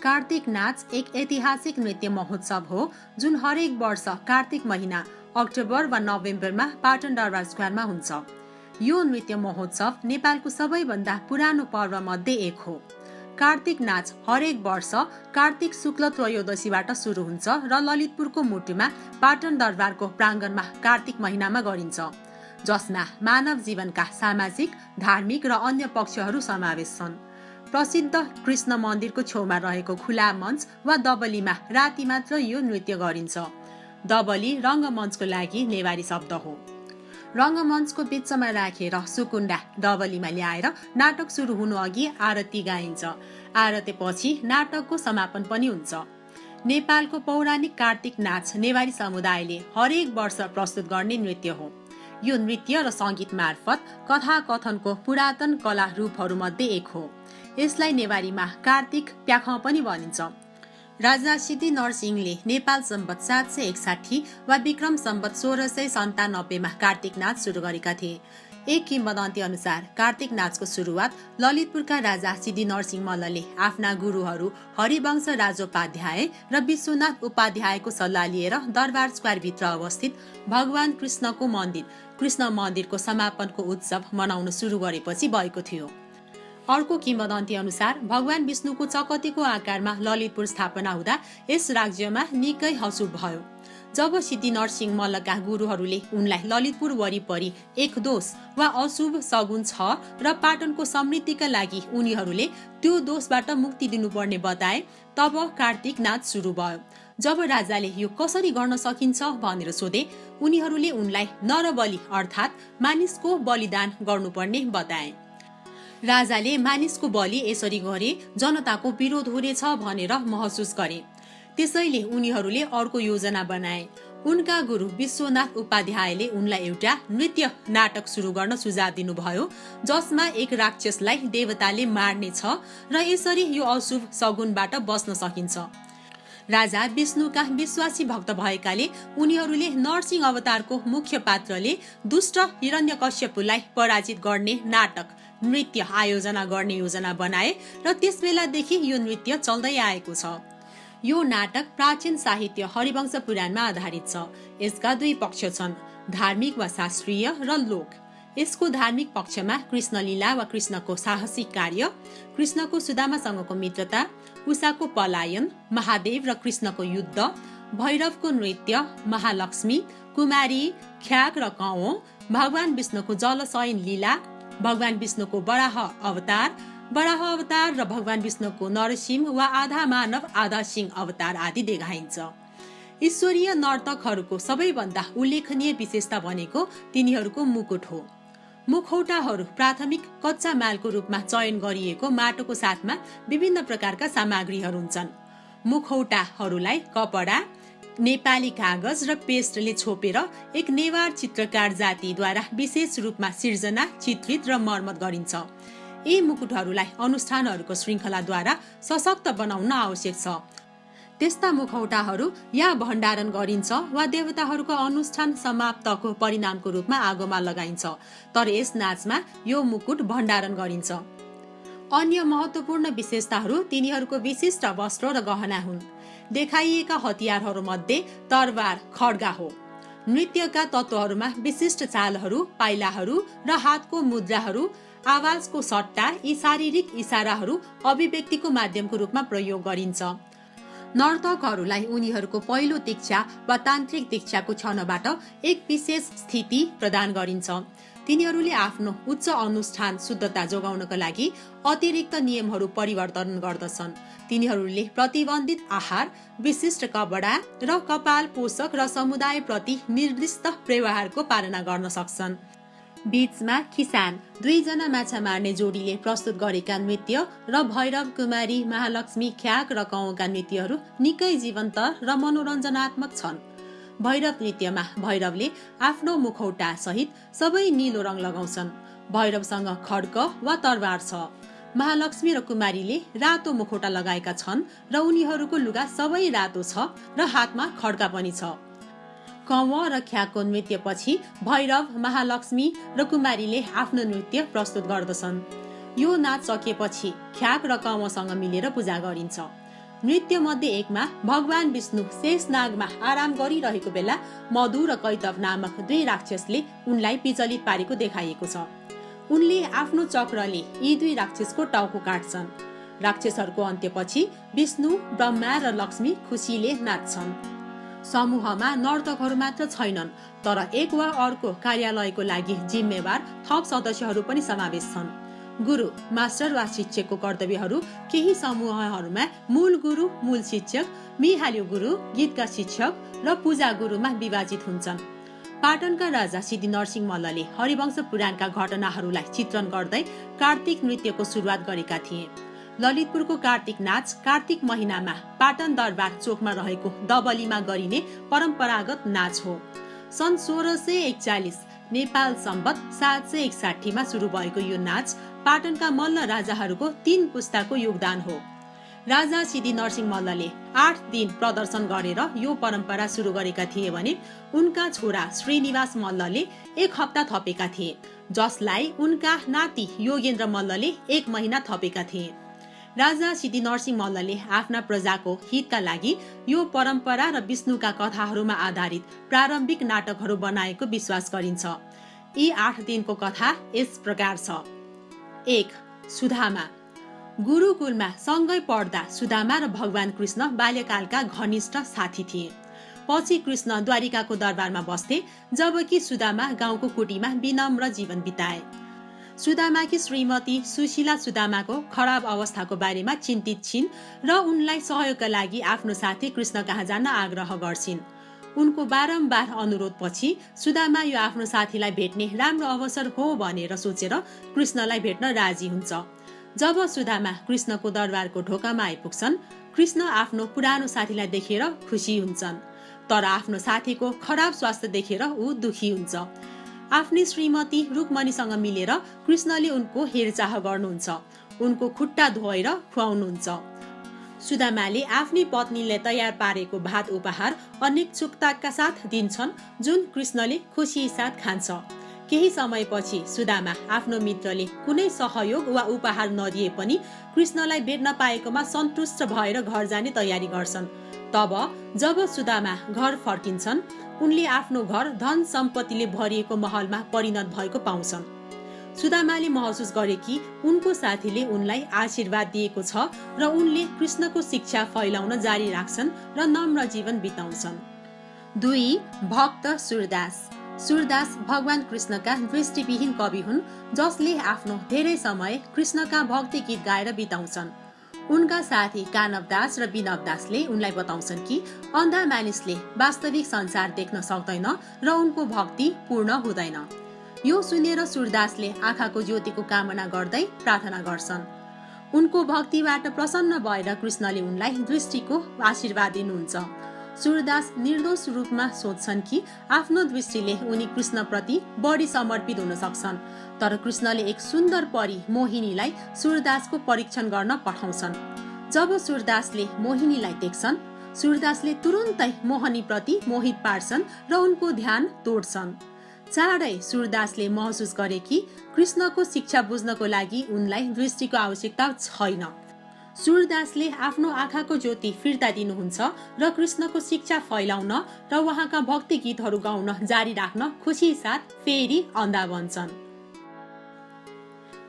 कार्तिक नाच एक ऐतिहासिक नृत्य महोत्सव हो जुन हरेक वर्ष कार्तिक महिना अक्टोबर वा नोभेम्बरमा पाटन दरबार स्क्वायरमा हुन्छ। यो नृत्य महोत्सव नेपालको सबैभन्दा पुरानो पर्व मध्ये एक हो। कार्तिक नाच हरेक वर्ष कार्तिक शुक्ल त्रयोदशीबाट सुरु हुन्छ र ललितपुरको मुटुमा पाटन दरबारको प्राङ्गणमा कार्तिक महिनामा गरिन्छ, जसमा मानव जीवनका सामाजिक, धार्मिक र अन्य पक्षहरू समावेश छन्। प्रसिद्ध कृष्ण मन्दिरको छेउमा रहेको खुला मञ्च वा दबलीमा राति मात्र यो नृत्य गरिन्छ। दबली रङ्गमञ्चको लागि नेवारी शब्द हो। रङ्गमञ्चको बिचमा राखेर सुकुण्डा दबलीमा ल्याएर नाटक सुरु हुनु अघि आरती गाइन्छ। आरतीपछि नाटकको समापन पनि हुन्छ। नेपालको पौराणिक कार्तिक नाच नेवारी समुदायले हरेक वर्ष प्रस्तुत गर्ने नृत्य हो। यो नृत्य र सङ्गीत मार्फत कथा कथनको पुरातन कला रूपहरूमध्ये एक हो। यसलाई नेवारीमा कार्तिक प्याख पनि भनिन्छ। राजा सिद्धि नरसिंहले नेपाल सम्वत 761 वा विक्रम सम्वत 1697 मा कार्तिक नाच सुरु गरेका थिए। एक किंवदन्ती अनुसार कार्तिक नाचको सुरुवात ललितपुरका राजा सिद्धि नरसिंह मल्लले आफ्ना गुरुहरू हरिवंश राजोपाध्याय र विश्वनाथ उपाध्यायको सल्लाह लिएर दरबार स्क्वायरभित्र अवस्थित भगवान कृष्णको मन्दिर कृष्ण मन्दिरको समापनको उत्सव मनाउन सुरु गरेपछि भएको थियो। अर्को किंवदन्ती अनुसार भगवान विष्णुको चकतीको आकारमा ललितपुर स्थापना हुँदा यस राज्यमा निकै अशुभ भयो। जब सिद्धि नरसिंह मल्लका गुरुहरूले उनलाई ललितपुर वरिपरि एक दोष वा अशुभ सगुन छ र पाटनको समृद्धिका लागि उनीहरूले त्यो दोषबाट मुक्ति दिनुपर्ने बताए, तब कार्तिक नाच सुरु भयो। जब राजाले यो कसरी गर्न सकिन्छ भनेर सोधे, उनीहरूले उनलाई नरबली अर्थात् मानिसको बलिदान गर्नुपर्ने बताए। राजाले मानिसको बलि यसरी गरे जनताको विरोध हुनेछ भनेर महसुस गरे। त्यसैले उनीहरूले अर्को योजना बनाए। उनका गुरु विश्वनाथ उपाध्यायले उनलाई एउटा नृत्य नाटक सुरु गर्न सुझाव दिनुभयो, जसमा एक राक्षसलाई देवताले मार्नेछ र यसरी यो अशुभ सगुनबाट बस्न सकिन्छ। राजा विष्णुका विश्वासी भक्त भएकाले उनीहरूले नरसिंह अवतारको मुख्य पात्रले दुष्ट हिरण्यकश्यपुलाई पराजित गर्ने नाटक नृत्य आयोजना गर्ने योजना बनाए र त्यसबेलादेखि यो नृत्य चल्दै आएको छ। यो नाटक प्राचीन साहित्य हरिवंश पुराणमा आधारित छ। यसका दुई पक्ष छन्, धार्मिक वा शास्त्रीय र लोक। यसको धार्मिक पक्षमा कृष्ण लीला वा कृष्णको साहसिक कार्य, कृष्णको सुदामासँगको मित्रता, उषाको पलायन, महादेव र कृष्णको युद्ध, भैरवको नृत्य, महालक्ष्मी, कुमारी, ख्याक र कौं, भगवान विष्णुको जलशयन लीला, भगवान विष्णुको बराह अवतार र भगवान विष्णुको नरसिंह वा आधा मानव आधा सिंह अवतार आदि देखाइन्छ। ईश्वरीय नर्तकहरूको सबैभन्दा उल्लेखनीय विशेषता भनेको तिनीहरूको मुकुट हो। मुखौटाहरू प्राथमिक कच्चा मालको रूपमा चयन गरिएको माटोको साथमा विभिन्न प्रकारका सामग्रीहरू हुन्छन्। मुखौटाहरूलाई कपडा, नेपाली कागज र पेस्टले छोपेर एक नेवार चित्रकार जातिद्वारा विशेष रूपमा सिर्जना, चित्रित र मर्मत गरिन्छ। यी मुकुटहरूलाई अनुष्ठानहरूको श्रृङ्खलाद्वारा सशक्त बनाउन आवश्यक छ। त्यस्ता मुखौटाहरू या भण्डारण गरिन्छ वा देवताहरूको अनुष्ठान समाप्तको परिणामको रूपमा आगोमा लगाइन्छ, तर यस नाचमा यो मुकुट भण्डारण गरिन्छ। अन्य महत्त्वपूर्ण विशेषताहरू तिनीहरूको विशिष्ट वस्त्र र गहना हुन्। देखाइएका हतियारहरू मध्ये तरबार, खड्गा हो। नृत्यका तत्त्वहरूमा विशिष्ट चालहरू, पाइलाहरू र हातको मुद्राहरू, आवाजको सट्टा, यी शारीरिक इशाराहरू अभिव्यक्तिको माध्यमको रूपमा प्रयोग गरिन्छ। नर्तकहरूलाई उनीहरूको पहिलो दीक्षा वा तान्त्रिक दीक्षाको क्षणबाट एक विशेष स्थिति प्रदान गरिन्छ। तिनीहरूले आफ्नो उच्च अनुष्ठान शुद्धता जोगाउनका लागि अतिरिक्त नियमहरू परिवर्तन गर्दछन्। तिनीहरूले प्रतिबन्धित आहार, विशिष्ट कपडा र कपाल पोषक र समुदायप्रति निर्दिष्ट व्यवहारको पालना गर्न सक्छन्। बीचमा किसान, दुईजना माछा मार्ने जोडीले प्रस्तुत गरेका नृत्य र भैरव, कुमारी, महालक्ष्मी, ख्याक र कौंका नृत्यहरू निकै जीवन्त र मनोरञ्जनात्मक छन्। भैरव नृत्यमा भैरवले आफ्नो मुखौटा सहित सबै नीलो रङ लगाउँछन्। भैरवसँग खड्ग वा तरबार छ। महालक्ष्मी र कुमारीले रातो मुखौटा लगाएका छन् र उनीहरूको लुगा सबै रातो छ र हातमा खड्गा पनि छ। कौं र ख्याकको नृत्यपछि भैरव, महालक्ष्मी र कुमारीले आफ्नो नृत्य प्रस्तुत गर्दछन्। यो नाच सकिएपछि ख्याक र कौंसँग मिलेर पूजा गरिन्छ। नृत्य मध्ये एकमा भगवान विष्णु शेषनागमा आराम गरिरहेको बेला मधु र कैतव नामक दुई राक्षसले उनलाई विचलित पारेको देखाइएको छ। उनले आफ्नो चक्रले यी दुई राक्षसको टाउको काट्छन्। राक्षसहरूको अन्त्यपछि विष्णु, ब्रह्मा र लक्ष्मी खुसीले नाच्छन्। समूहमा नर्तकहरू मात्र छैनन्, तर एक वा अर्को कार्यालयको लागि जिम्मेवार थप सदस्यहरू पनि समावेश छन्। गुरु, मास्टर वा शिक्षकको कर्तव्यहरू केही समूहहरूमा मूल गुरु, मूल शिक्षक, मिहाल्यो गुरु, गीतका शिक्षक र पूजा गुरुमा विभाजित हुन्छन्। पाटनका राजा सिद्धि नरसिंह मल्लले हरिवंश पुराणका घटनाहरूलाई चित्रण गर्दै कार्तिक नृत्यको सुरुवात गरेका थिए। ललितपुरको कार्तिक नाच कार्तिक महिनामा पाटन दरबार चोकमा रहेको दबलीमा गरिने परम्परागत नाच हो। सन् 1641 नेपाल सम्वत 761 मा सुरु भएको यो नाच पाटनका मल्ल राजाहरूको 3 पुस्ताको योगदान हो। राजा सिद्धि नरसिंह मल्लले 8 दिन प्रदर्शन गरेर यो परम्परा सुरु गरेका थिए भने उनका छोरा श्रीनिवास मल्लले 1 हप्ता थपेका थिए, जसलाई उनका नाति योगेन्द्र मल्लले 1 महिना थपेका थिए। राजा सिद्धि नरसिंह मल्लले आफ्ना प्रजाको हितका लागि यो परम्परा र विष्णुका कथाहरूमा आधारित प्रारम्भिक नाटकहरू बनाएको विश्वास गरिन्छ। यी 8 दिनको कथा यस प्रकार छ। 1. सुदामा। गुरुकुलमा सँगै पढ्दा सुदामा र भगवान कृष्ण बाल्यकालका घनिष्ठ साथी थिए। पछि कृष्ण द्वारिकाको दरबारमा बस्थे, जबकि सुदामा गाउँको कुटीमा विनम्र जीवन बिताए। सुदामाकी श्रीमती सुशीला सुदामाको खराब अवस्थाको बारेमा चिन्तित छिन् र उनलाई सहयोगका लागि आफ्नो साथी कृष्ण कहाँ जान आग्रह गर्छिन्। उनको बारम्बार अनुरोधपछि सुदामा यो आफ्नो साथीलाई भेट्ने राम्रो अवसर हो भनेर सोचेर कृष्णलाई भेट्न राजी हुन्छ। जब सुदामा कृष्णको दरबारको ढोकामा आइपुग्छन्, कृष्ण आफ्नो पुरानो साथीलाई देखेर खुसी हुन्छन्, तर आफ्नो साथीको खराब स्वास्थ्य देखेर ऊ दुखी हुन्छ। आफ्नी श्रीमती रुक्मणीसँग मिलेर कृष्णले उनको हेरचाह गर्नुहुन्छ, उनको खुट्टा धोएर खुवाउनुहुन्छ। सुदामाले आफ्नी पत्नीले तयार पारेको भात उपहार अनिच्छुकताका साथ दिन्छन्, जुन कृष्णले खुसी साथ खान्छ। केही समयपछि सुदामा आफ्नो मित्रले कुनै सहयोग वा उपहार नदिए पनि कृष्णलाई भेट्न पाएकोमा सन्तुष्ट भएर घर जाने तयारी गर्छन्। तब जब सुदामा घर फर्किन्छन्, उनले आफ्नो घर धन सम्पत्तिले भरिएको महलमा परिणत भएको पाउँछन्। सुदामाले महसुस गरे कि उनको साथीले उनलाई आशीर्वाद दिएको छ र उनले कृष्णको शिक्षा फैलाउन जारी राख्छन् र नम्र जीवन बिताउँछन्। 2. भक्त सूरदास। सूरदास भगवान कृष्णका दृष्टिविहीन कवि हुन्, जसले आफ्नो धेरै समय कृष्णका भक्ति गीत गाएर बिताउँछन्। उनका साथी कानवदास र विनवदासले उनलाई बताउँछन् कि अन्धा मानिसले वास्तविक संसार देख्न सक्दैन र उनको भक्ति पूर्ण हुँदैन। यो सुनेर सूरदासले आँखाको ज्योतिको कामना गर्दै प्रार्थना गर्छन्। उनको भक्तिबाट प्रसन्न भएर कृष्णले उनलाई दृष्टिको आशीर्वाद दिनुहुन्छ। सूरदास निर्दोष रूपमा सोध्छन् कि आफ्नो दृष्टिले उनी कृष्णप्रति बढी समर्पित हुन सक्छन्, तर कृष्णले एक सुन्दर परी मोहिनीलाई सूरदासको परीक्षण गर्न पठाउँछन्। जब सूरदासले मोहिनीलाई देख्छन्, सूरदासले तुरुन्तै मोहिनीप्रति मोहित पार्छन् र उनको ध्यान तोड्छन्। चाँडै सूरदासले महसुस गरे कि कृष्णको शिक्षा बुझ्नको लागि उनलाई दृष्टिको आवश्यकता छैन। सूरदासले आफ्नो आँखाको ज्योति फिर्ता दिनुहुन्छ र कृष्णको शिक्षा फैलाउन र उहाँका भक्ति गीतहरू गाउन जारी राख्न खुसी साथ फेरि अन्धा बन्छन्।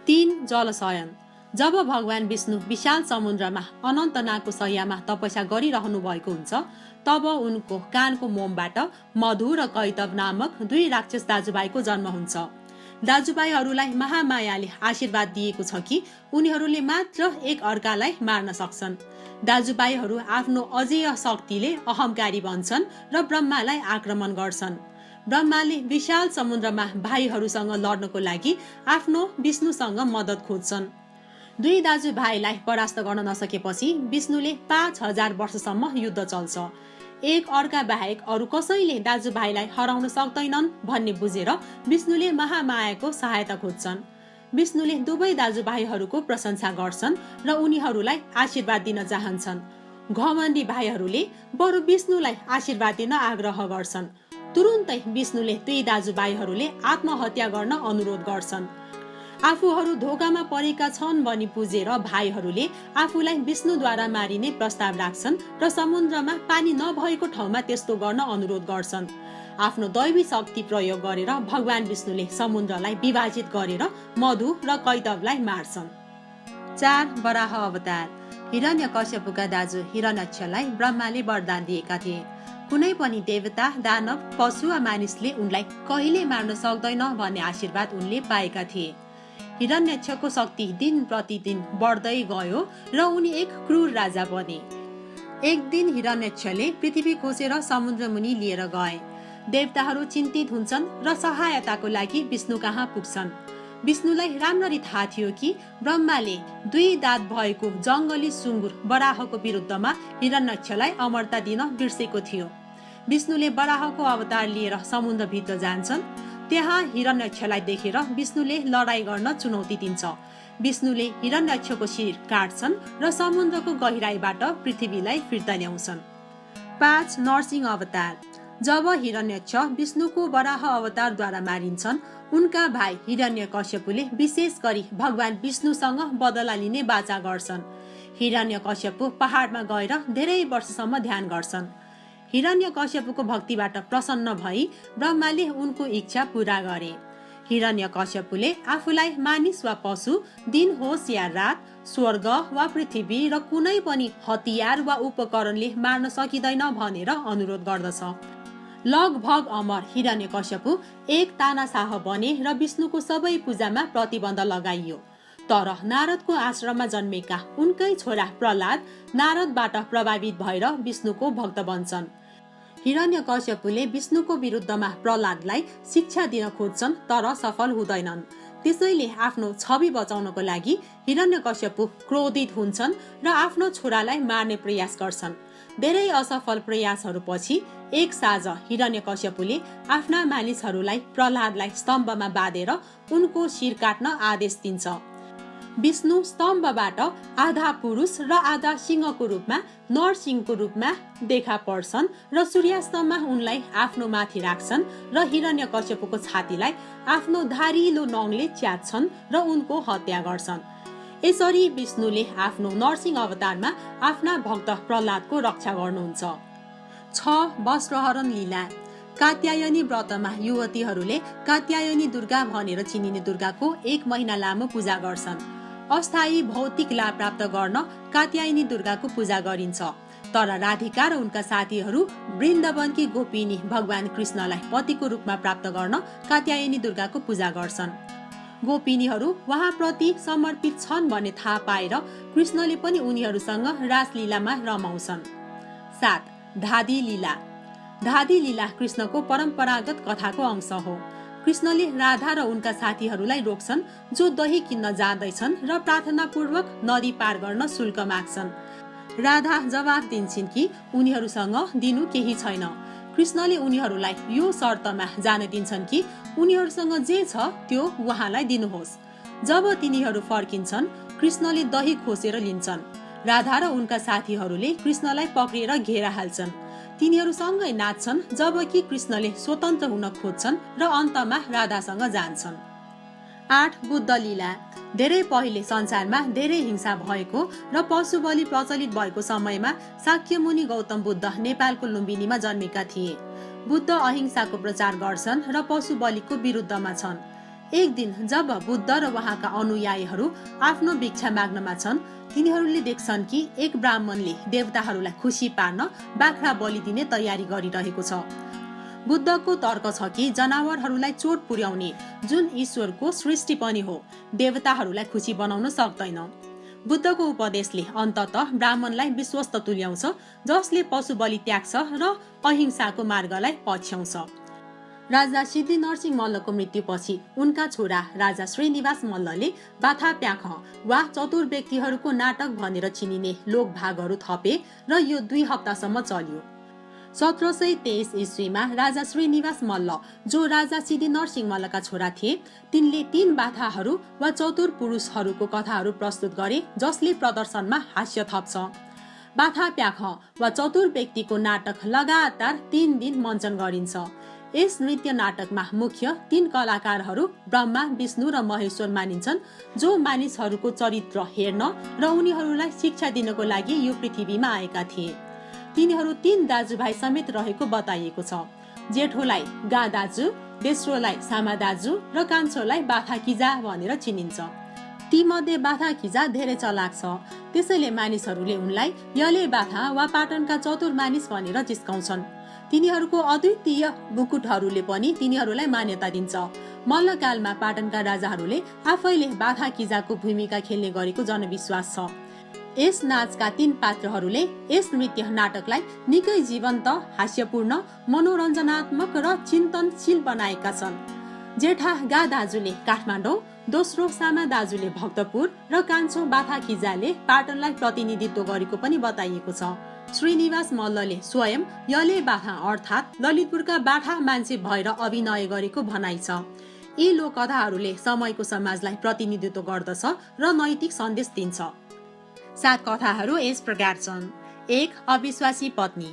3. जलशयन। जब भगवान विष्णु विशाल समुद्रमा अनन्त नागको शय्यामा तपस्या गरिरहनु भएको हुन्छ, तब उनको कानको मोमबाट मधु र कैतव नामक 2 राक्षस दाजुभाइको जन्म हुन्छ। दाजुभाइहरूलाई महामायाले आशीर्वाद दिएको छ कि उनीहरूले मात्र एक अर्कालाई मार्न सक्छन्। दाजुभाइहरू आफ्नो अजेय शक्तिले अहंकारी बन्छन् र ब्रह्मालाई आक्रमण गर्छन्। ब्रह्माले विशाल समुद्रमा भाइहरूसँग लड्नको लागि आफ्नो विष्णुसँग मद्दत खोज्छन्। 2 दाजुभाइलाई परास्त गर्न नसकेपछि विष्णुले 5000 वर्षसम्म युद्ध चल्छ। एक अर्का बाहेक अरू कसैले दाजुभाइलाई हराउन सक्दैनन् भन्ने बुझेर विष्णुले महामायाको सहायता खोज्छन्। विष्णुले दुवै दाजुभाइहरूको प्रशंसा गर्छन् र उनीहरूलाई आशीर्वाद दिन चाहन्छन्। घमण्डी भाइहरूले बरु विष्णुलाई आशीर्वाद दिन आग्रह गर्छन्। तुरुन्तै विष्णुले 2 दाजुभाइहरूले आत्महत्या गर्न अनुरोध गर्छन्। आफूहरू धोकामा परेका छन् भनी बुझेर भाइहरूले आफूलाई विष्णुद्वारा मारिने प्रस्ताव राख्छन् र समुद्रमा पानी नभएको ठाउँमा त्यस्तो गर्न अनुरोध गर्छन्। आफ्नो दैवी शक्ति प्रयोग गरेर भगवान विष्णुले समुद्रलाई विभाजित गरेर मधु र कैटवलाई मार्छन्। 4. वराह अवतार। हिरण्यकश्यपका दाजु हिरण्यक्षलाई ब्रह्माले वरदान दिएका थिए। कुनै पनि देवता, दानव, पशु वा मानिसले उनलाई कहिले मार्न सक्दैन भन्ने आशीर्वाद उनले पाएका थिए। हिरण्यक्षको शक्ति दिन प्रतिदिन बढ्दै गयो र उनी एक क्रूर राजा बने। एक दिन हिरण्यक्षले पृथ्वी खोसेर समुद्रमुनि लिएर गए। देवताहरू चिन्तित हुन्छन् र सहायताको लागि विष्णु कहाँ पुग्छन्। विष्णुलाई राम्ररी थाहा थियो कि ब्रह्माले 2 दाँत भएको जङ्गली सुँगुर वराहको विरुद्धमा हिरण्यक्षलाई अमरता दिन बिर्सेको थियो। विष्णुले वराहको अवतार लिएर समुद्रभित्र जान्छन्। त्यहाँ हिरण्यक्षलाई देखेर विष्णुले लडाई गर्न चुनौती दिन्छ। विष्णुले हिरण्यक्षको शिर काट्छन् र समुद्रको गहिराईबाट पृथ्वीलाई फिर्ता ल्याउँछन्। 5. नरसिंह अवतार। जब हिरण्यक्ष विष्णुको वराह अवतारद्वारा मारिन्छन्, उनका भाइ हिरण्यकश्यपले विशेष गरी भगवान विष्णुसँग बदला लिने बाचा गर्छन्। हिरण्यकश्यप पहाडमा गएर धेरै वर्षसम्म ध्यान गर्छन्। हिरण्यकश्यपको भक्तिबाट प्रसन्न भई ब्रह्माले उनको इच्छा पूरा गरे। हिरण्यकश्यपले आफूलाई मानिस वा पशु, दिन होस् या रात, स्वर्ग वा पृथ्वी र कुनै पनि हतियार वा उपकरणले मार्न सकिँदैन भनेर अनुरोध गर्दछ। लगभग अमर हिरण्यकश्यप एक तानाशाह बने र विष्णुको सबै पूजामा प्रतिबन्ध लगाइयो। तर नारदको आश्रममा जन्मेका उनकै छोरा प्रहलाद नारदबाट प्रभावित भएर विष्णुको भक्त बन्छन्। हिरण्यकश्यपले विष्णुको विरुद्धमा प्रहलादलाई शिक्षा दिन खोज्छन् तर सफल हुँदैनन्। त्यसैले आफ्नो छवि बचाउनको लागि हिरण्यकश्यप क्रोधित हुन्छन् र आफ्नो छोरालाई मार्ने प्रयास गर्छन्। धेरै असफल प्रयासहरूपछि एक साँझ हिरण्यकश्यपले आफ्ना मानिसहरूलाई प्रहलादलाई स्तम्भमा बाँधेर उनको शिर काट्न आदेश दिन्छ। विष्णु स्तम्भबाट आधा पुरुष र आधा सिंहको रूपमा नरसिंहको रूपमा देखा पर्छन् र सूर्यास्तमा उनलाई आफ्नो माथि राख्छन् र हिरण्यकश्यपको छातीलाई आफ्नो धारिलो नङले च्यात्छन् र उनको हत्या गर्छन्। यसरी विष्णुले आफ्नो नरसिंह अवतारमा आफ्ना भक्त प्रहलादको रक्षा गर्नुहुन्छ। 6. वस्त्रहरण लीला। कात्यायनी व्रतमा युवतीहरूले कात्यायनी दुर्गा भनेर चिनिने दुर्गाको 1 महिना लामो पूजा गर्छन्। अस्थायी भौतिक लाभ प्राप्त गर्न कात्यायनी दुर्गाको पूजा गरिन्छ। तर राधिका र उनका साथीहरू वृन्दावनकी गोपिनी भगवान कृष्णलाई पतिको रूपमा प्राप्त गर्न कात्यायनी दुर्गाको पूजा गर्छन्। गोपिनीहरू उहाँप्रति समर्पित छन् भन्ने थाहा पाएर कृष्णले पनि उनीहरूसँग रासलीलामा रमाउँछन्। 7. धादी लीला। धादी लीला कृष्णको परम्परागत कथाको अंश हो। कृष्णले राधा र उनका साथीहरूलाई रोक्छन् जो दही किन्न जाँदैछन् र प्रार्थनापूर्वक नदी पार गर्न शुल्क माग्छन्। राधा जवाफ दिन्छन् कि उनीहरूसँग दिनु केही छैन। कृष्णले उनीहरूलाई यो शर्तमा जान दिन्छन् कि उनीहरूसँग जे छ त्यो उहाँलाई दिनुहोस्। जब तिनीहरू फर्किन्छन्, कृष्णले दही खोसेर लिन्छन्। राधा र उनका साथीहरूले कृष्णलाई पक्रेर घेरा हाल्छन्। तिनीहरूसँगै नाच्छन् जबकि कृष्णले स्वतन्त्र हुन खोज्छन् र अन्तमा राधासँग जान्छन्। 8. बुद्ध लीला। धेरै पहिले संसारमा धेरै हिंसा भएको र पशु बलि प्रचलित भएको समयमा शाक्यमुनि गौतम बुद्ध नेपालको लुम्बिनीमा जन्मेका थिए। बुद्ध अहिंसाको प्रचार गर्छन् र पशु बलिको विरुद्धमा छन्। एक दिन जब बुद्ध र उहाँका अनुयायीहरू आफ्नो भिक्षा माग्नमा छन्, तिनीहरूले देख्छन् कि एक ब्राह्मणले देवताहरूलाई खुसी पार्न बाख्रा बलि दिने तयारी गरिरहेको छ। बुद्धको तर्क छ कि जनावरहरूलाई चोट पुर्याउने जुन ईश्वरको सृष्टि पनि हो, देवताहरूलाई खुसी बनाउन सक्दैन। बुद्धको उपदेशले अन्ततः ब्राह्मणलाई विश्वस्त तुल्याउँछ, जसले पशु बलि त्याग्छ र अहिंसाको मार्गलाई पछ्याउँछ। राजा सिद्धि नरसिंह मल्लको मृत्युपछि उनका छोरा राजा श्रीनिवास मल्लले बाथा प्याख वा चतुर व्यक्तिहरूको नाटक भनेर चिनिने लोकभागहरू थपे र यो 2 हप्तासम्म चल्यो। 1723 इस्वीमा राजा श्रीनिवास मल्ल, जो राजा सिद्धि नरसिंह मल्लका छोरा थिए, तिनले 3 बाथाहरू वा चतुर पुरुषहरूको कथाहरू प्रस्तुत गरे, जसले प्रदर्शनमा हास्य थप्छ। बाथा प्याख वा चतुर व्यक्तिको नाटक लगातार 3 दिन मञ्चन गरिन्छ। यस नृत्य नाटकमा मुख्य 3 कलाकारहरू ब्रह्मा, विष्णु र महेश्वर मानिन्छन्, जो मानिसहरूको चरित्र हेर्न र उनीहरूलाई शिक्षा दिनको लागि यो पृथ्वीमा आएका थिए। तिनीहरू 3 दाजुभाइ समेत रहेको बताइएको छ। जेठोलाई गा दाजु, तेस्रोलाई सामा दाजु र कान्छोलाई बाथाकिजा भनेर चिनिन्छ। तीमध्ये बाथाकिजा धेरै चलाक छ, त्यसैले मानिसहरूले उनलाई यले बाथा वा पाटनका चतुर मानिस भनेर जिस्काउँछन्। तिनीहरूको अद्वितीय मुकुटहरूले पनि तिनीहरूलाई मान्यता दिन्छ। मल्लकालमा पाटनका राजाहरूले आफैले बाथाकिजाको भूमिका खेल्ने गरेको जनविश्वास छ। यस नाचका 3 पात्रहरूले यस नृत्य नाटकलाई निकै जीवन्त, हास्यपूर्ण, मनोरञ्जनात्मक र चिन्तनशील बनाएका छन्। जेठा गा दाजुले काठमाडौँ, दोस्रो सामा दाजुले भक्तपुर र कान्छो बाथाकिजाले पाटनलाई प्रतिनिधित्व गरेको पनि बताइएको छ। श्रीनिवास मल्लले स्वयं यले बाथा अर्थात् ललितपुरका बाठा मान्छे भएर अभिनय गरेको भनाइ छ। यी लोककथाहरूले समयको समाजलाई प्रतिनिधित्व गर्दछ र नैतिक सन्देश दिन्छ। 7 कथाहरू यस प्रकार छन्। 1. अविश्वासी पत्नी।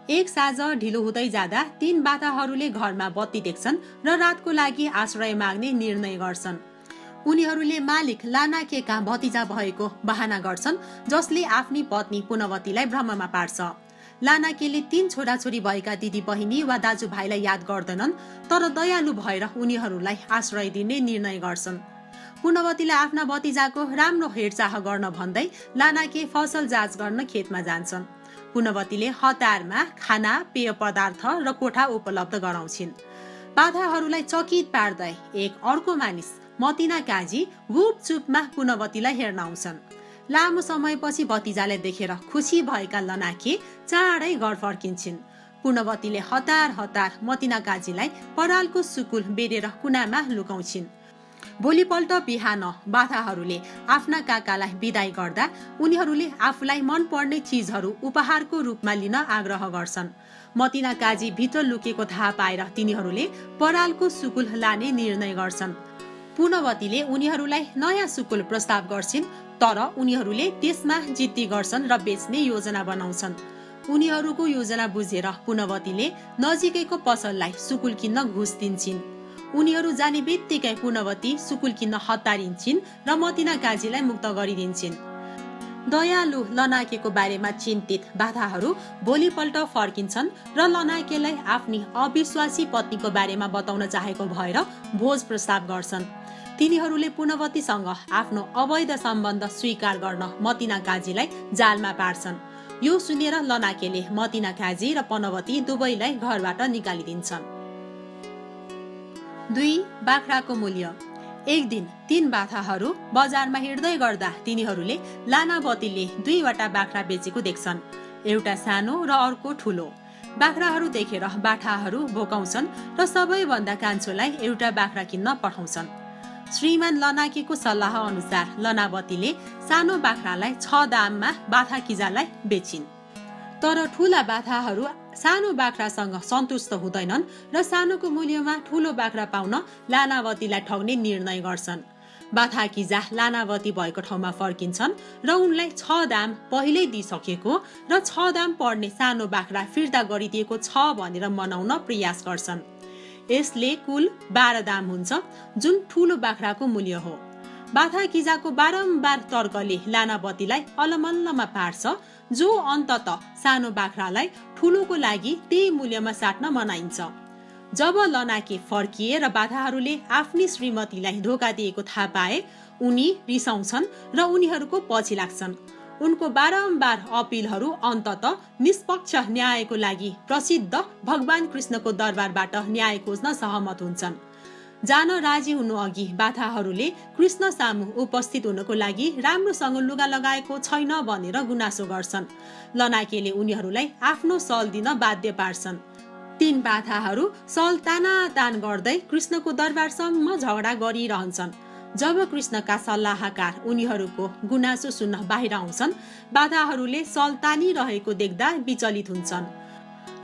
एक साँझ ढिलो हुँदै जाँदा 3 बाथाहरूले घरमा बत्ती देख्छन् र रातको लागि आश्रय माग्ने निर्णय गर्छन्। उनीहरूले मालिक लानाकेका भतिजा भएको बहाना गर्छन्, जसले आफ्नी पत्नी पुनवतीलाई भ्रममा पार्छ। लानाकेले 3 छोराछोरी भएका दिदी बहिनी वा दाजुभाइलाई याद गर्दैनन्, तर दयालु भएर उनीहरूलाई आश्रय दिने निर्णय गर्छन्। पुनवतीले आफ्ना भतिजाको राम्रो हेरचाह गर्न भन्दै लानाके फसल जाँच गर्न खेतमा जान्छन्। पुनवतीले हतारमा खाना, पेय पदार्थ र कोठा उपलब्ध गराउँछिन्। बाथाहरूलाई चकित पार्दै एक अर्को मानिस मतिना काजी गुपचुपमा पुनवतीलाई हेर्न आउँछन्। लामो समयपछि भतिजालाई देखेर खुसी भएका लनाके चाँडै घर फर्किन्छन्। पुनवतीले हतार हतार मतिना काजीलाई परालको सुकुल बेरेर कुनामा लुकाउँछिन्। भोलिपल्ट बिहान बाथाहरूले आफ्ना काकालाई बिदाई गर्दा उनीहरूले आफूलाई मन पर्ने चिजहरू उपहारको रूपमा लिन आग्रह गर्छन्। मतिना काजी भित्र लुकेको थाहा पाएर तिनीहरूले परालको सुकुल लाने निर्णय गर्छन्। पुनवतीले उनीहरूलाई नयाँ सुकुल प्रस्ताव गर्छिन्, तर उनीहरूले त्यसमा जिद्दी गर्छन् र बेच्ने योजना बनाउँछन्। उनीहरूको योजना बुझेर पुनवतीले नजिकैको पसललाई सुकुल किन्न घुस दिन्छिन्। उनीहरू जाने बित्तिकै पुनवती सुकुल किन्न हतारिन्छिन् र मतिना काजीलाई मुक्त गरिदिन्छिन्। दयालु लनाकेको बारेमा चिन्तित बाथाहरू भोलिपल्ट फर्किन्छन् र लनाकेलाई आफ्नी अविश्वासी पत्नीको बारेमा बताउन चाहेको भएर भोज प्रस्ताव गर्छन्। तिनीहरूले पुनवतीसँग आफ्नो अवैध सम्बन्ध स्वीकार गर्न मतिना काजीलाई जालमा पार्छन्। यो सुनेर लनाकेले मतिना काजी र पुनवती दुवैलाई घरबाट निकालिदिन्छन्। 2. बाख्राको मूल्य। एक दिन 3 बाथाहरू बजारमा हिँड्दै गर्दा तिनीहरूले लानावतीले 2 वटा बाख्रा बेचेको देख्छन्, एउटा सानो र अर्को ठुलो। बाख्राहरू देखेर बाठाहरू भोकाउँछन् र सबैभन्दा कान्छोलाई एउटा बाख्रा किन्न पठाउँछन्। श्रीमान लनाकेको सल्लाह अनुसार लनावतीले सानो बाख्रालाई 6 दाममा बाथाकिजालाई बेचिन्। तर ठुला बाथाहरू सानो बाख्रासँग सन्तुष्ट हुँदैनन् र सानोको मूल्यमा ठुलो बाख्रा पाउन लानावतीलाई ठग्ने निर्णय गर्छन्। बाथाकिजा लानावती भएको ठाउँमा फर्किन्छन् र उनलाई 6 दाम पहिल्यै दिइसकेको र 6 दाम पर्ने सानो बाख्रा फिर्ता गरिदिएको छ भनेर मनाउन प्रयास गर्छन्। यसले कुल 12 दाम हुन्छ, जुन ठुलो बाख्राको मूल्य हो। बाथाकिजाको बारम्बार तर्कले लानावतीलाई अलमल्लमा पार्छ, जो अन्तत सानो बाख्रालाई ठुलोको लागि त्यही मूल्यमा साट्न मनाइन्छ। जब लनाके फर्किए र बाथाहरूले आफ्नी श्रीमतीलाई धोका दिएको थाहा पाए, उनी रिसाउँछन् र उनीहरूको पछि लाग्छन्। उनको बारम्बार अपिलहरू अन्तत निष्पक्ष न्यायको लागि प्रसिद्ध भगवान कृष्णको दरबारबाट न्याय खोज्न सहमत हुन्छन्। जान राजी हुनु अघि बाथाहरूले कृष्ण सामु उपस्थित हुनको लागि राम्रोसँग लुगा लगाएको छैन भनेर गुनासो गर्छन्। लनाकेले उनीहरूलाई आफ्नो सल दिन बाध्य पार्छन्। 3 बाथाहरू सल तानातान गर्दै कृष्णको दरबारसम्म झगडा गरिरहन्छन्। जब कृष्णका सल्लाहकार उनीहरूको गुनासो सुन्न बाहिर आउँछन्, बाथाहरूले सल तानिरहेको देख्दा विचलित हुन्छन्।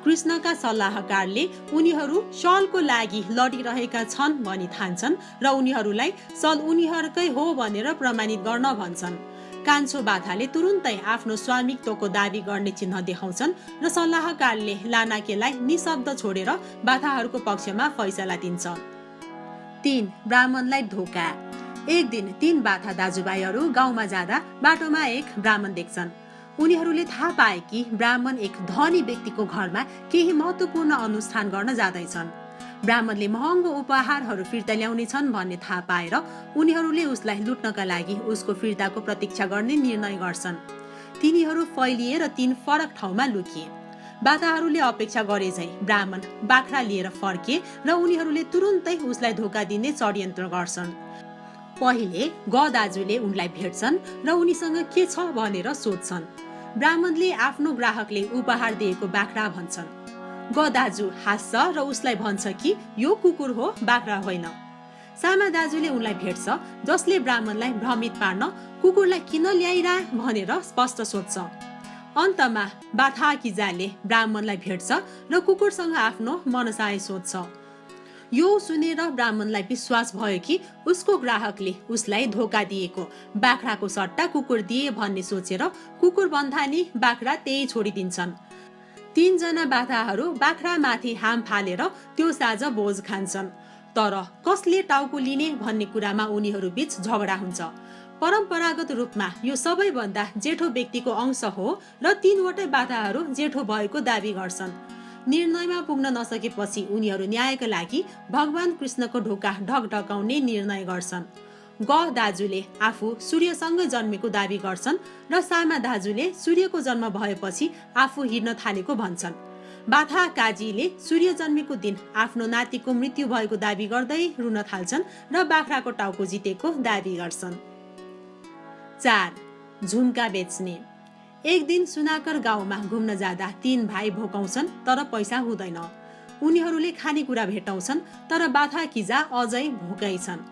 कृष्णका सल्लाहकारले उनीहरू सलको लागि लडिरहेका छन् भनी ठान्छन् र उनीहरूलाई सल उनीहरूकै हो भनेर प्रमाणित गर्न भन्छन्। कान्छो बाथाले तुरुन्तै आफ्नो स्वामित्वको दावी गर्ने चिन्ह देखाउँछन् र सल्लाहकारले लानाकेलाई निशब्द छोडेर बाथाहरूको पक्षमा फैसला दिन्छ। 3. ब्राह्मणलाई धोका। एक दिन 3 बाथा दाजुभाइहरू गाउँमा जाँदा बाटोमा एक ब्राह्मण देख्छन्। उनीहरूले थाहा पाए कि ब्राह्मण एक धनी व्यक्तिको घरमा केही महत्त्वपूर्ण अनुष्ठान गर्न जाँदैछन्। ब्राह्मणले महँगो उपहारहरू फिर्ता ल्याउनेछन् भन्ने थाहा पाएर उनीहरूले उसलाई लुट्नका लागि उसको फिर्ताको प्रतीक्षा गर्ने निर्णय गर्छन्। तिनीहरू फैलिएर 3 फरक ठाउँमा लुकिए। बाथाहरूले अपेक्षा गरे झै ब्राह्मण बाख्रा लिएर फर्के र उनीहरूले तुरुन्तै उसलाई धोका दिने षड्यन्त्र गर्छन्। पहिले दाजुले उनलाई भेट्छन् र उनीसँग के छ भनेर सोध्छन्। ब्राह्मणले आफ्नो ग्राहकले उपहार दिएको बाख्रा भन्छन्। दाजु हाँस्छ र उसलाई भन्छ कि यो कुकुर हो, बाख्रा होइन। सामा दाजुले उनलाई भेट्छ, जसले ब्राह्मणलाई भ्रमित पार्न कुकुरलाई किन ल्याइरा भनेर स्पष्ट सोध्छ। अन्तमा बाथाकिजाले ब्राह्मणलाई भेट्छ र कुकुरसँग आफ्नो मनसाय सोध्छ। यो सुनेर ब्राह्मणलाई विश्वास भयो कि उसको ग्राहकले उसलाई धोका दिएको बाख्राको सट्टा कुकुर दिए भन्ने सोचेर कुकुर बन्धानी बाख्रा त्यही छोडिदिन्छन्। 3 जना बाथाहरू बाख्रामाथि हाम फालेर त्यो साँझ भोज खान्छन्। तर कसले टाउको लिने भन्ने कुरामा उनीहरू बीच झगडा हुन्छ। परम्परागत रूपमा यो सबैभन्दा जेठो व्यक्तिको अंश हो र 3 वटै बाथाहरू जेठो भएको दावी गर्छन्। निर्णयमा पुग्न नसकेपछि उनीहरू न्यायका लागि भगवान कृष्णको ढोका ढकढकाउने निर्णय गर्छन्। दाजुले आफू सूर्यसँगै जन्मेको दावी गर्छन् र सामा दाजुले सूर्यको जन्म भएपछि आफू हिँड्न थालेको भन्छन्। बाथा काजीले सूर्य जन्मेको दिन आफ्नो नातिको मृत्यु भएको दावी गर्दै रुन थाल्छन् र बाख्राको टाउको जितेको दावी गर्छन्। 4. झुम्का बेच्ने। एक दिन सुनाकर गाउँमा घुम्न जाँदा 3 भाइ भोकाउँछन् तर पैसा हुँदैन। उनीहरूले खानेकुरा भेटाउँछन् तर बाथा किजा अझै भोकै छन्।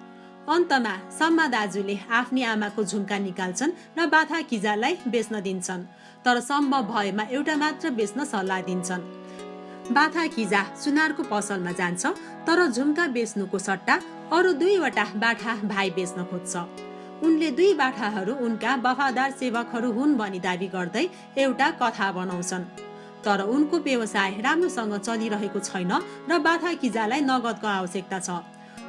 अन्तमा सम्मा दाजुले आफ्नी आमाको झुम्का निकाल्छन् र बाथा किजालाई बेच्न दिन्छन्, तर सम्भव भएमा एउटा मात्र बेच्न सल्लाह दिन्छन्। बाथा किजा सुनारको पसलमा जान्छ तर झुम्का बेच्नुको सट्टा अरू 2 वटा बाठा भाइ बेच्न खोज्छ। उनले 2 बाठाहरू उनका वफादार सेवकहरू हुन् भनी दावी गर्दै एउटा कथा बनाउँछन्। तर उनको व्यवसाय राम्रोसँग चलिरहेको छैन र बाथा किजालाई नगदको आवश्यकता छ।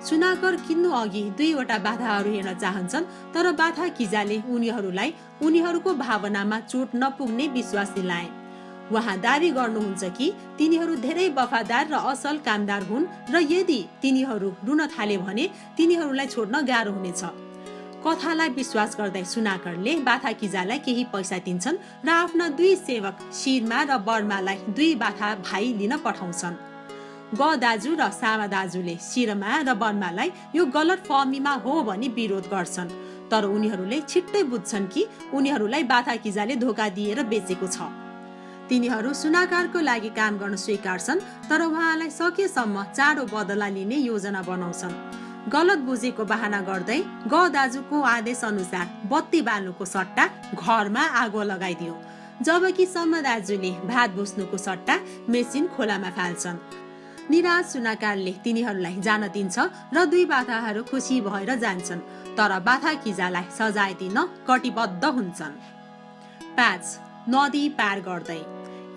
सुनाकर किन्नु अघि 2 वटा बाधाहरू हेर्न चाहन्छन् तर बाथा किजाले उनीहरूलाई उनीहरूको भावनामा चोट नपुग्ने विश्वास दिलाए। उहाँ दावी गर्नुहुन्छ कि तिनीहरू धेरै वफादार र असल कामदार हुन् र यदि तिनीहरू रुन थाले भने तिनीहरूलाई छोड्न गाह्रो हुनेछ। कथालाई विश्वास गर्दै सुनाकरले बाथा किजालाई केही पैसा दिन्छन् र आफ्ना 2 सेवक शिरमा र बर्मालाई 2 बाथा भाइ लिन पठाउँछन्। दाजु र सामा दाजुले शिरमा र बर्मालाई यो गलत फहमीमा हो भनी विरोध गर्छन्, तर उनीहरूले छिट्टै बुझ्छन् कि उनीहरूलाई बाथा किजाले धोका दिएर बेचेको छ। तिनीहरू सुनाकारको लागि काम गर्न स्वीकार्छन् तर उहाँलाई सकेसम्म चाँडो बदला लिने योजना बनाउँछन्। गलत बुझेको बहाना गर्दै दाजुको आदेश अनुसार बत्ती बाल्नुको सट्टा घरमा आगो लगाइदियो, जबकि सम्मा दाजुले भात भुस्नुको सट्टा मेसिन खोलामा फाल्छन्। निराश सुनाकारले तिनीहरूलाई जान दिन्छ र 2 बाथाहरू खुसी भएर जान्छन्, तर बाथा किजालाई सजाय दिन कटिबद्ध हुन्छन्। 5. नदी पार गर्दै।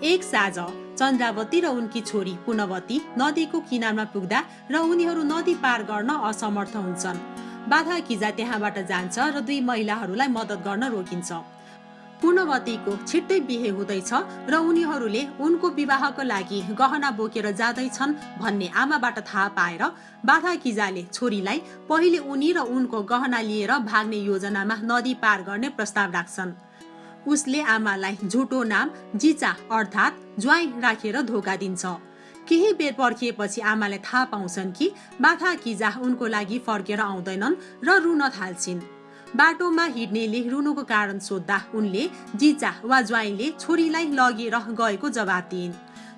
एक साँझ चन्द्रावती र उनकी छोरी पुनवती नदीको किनारमा पुग्दा र उनीहरू नदी पार गर्न असमर्थ हुन्छन्। बाथा किजा त्यहाँबाट जान्छ र 2 महिलाहरूलाई मद्दत गर्न रोकिन्छ। पुनवतीको छिट्टै बिहे हुँदैछ र उनीहरूले उनको विवाहको लागि गहना बोकेर जाँदैछन् भन्ने आमाबाट थाहा पाएर बाथा किजाले छोरीलाई पहिले उनी र उनको गहना लिएर भाग्ने योजनामा नदी पार गर्ने प्रस्ताव राख्छन्। उसले आमालाई झुटो नाम जिचा अर्थात् ज्वाइँ राखेर धोका दिन्छ। केही बेर पर्खिएपछि आमाले थाहा पाउँछन् कि बाथा किजा उनको लागि फर्केर आउँदैनन् र रुन थाल्छिन्। बाटोमा हिँड्नेले रुनुको कारण सोद्धा उनले जिचा वा ज्वाइँले छोरीलाई लगेर गएको जवाब दिइन्,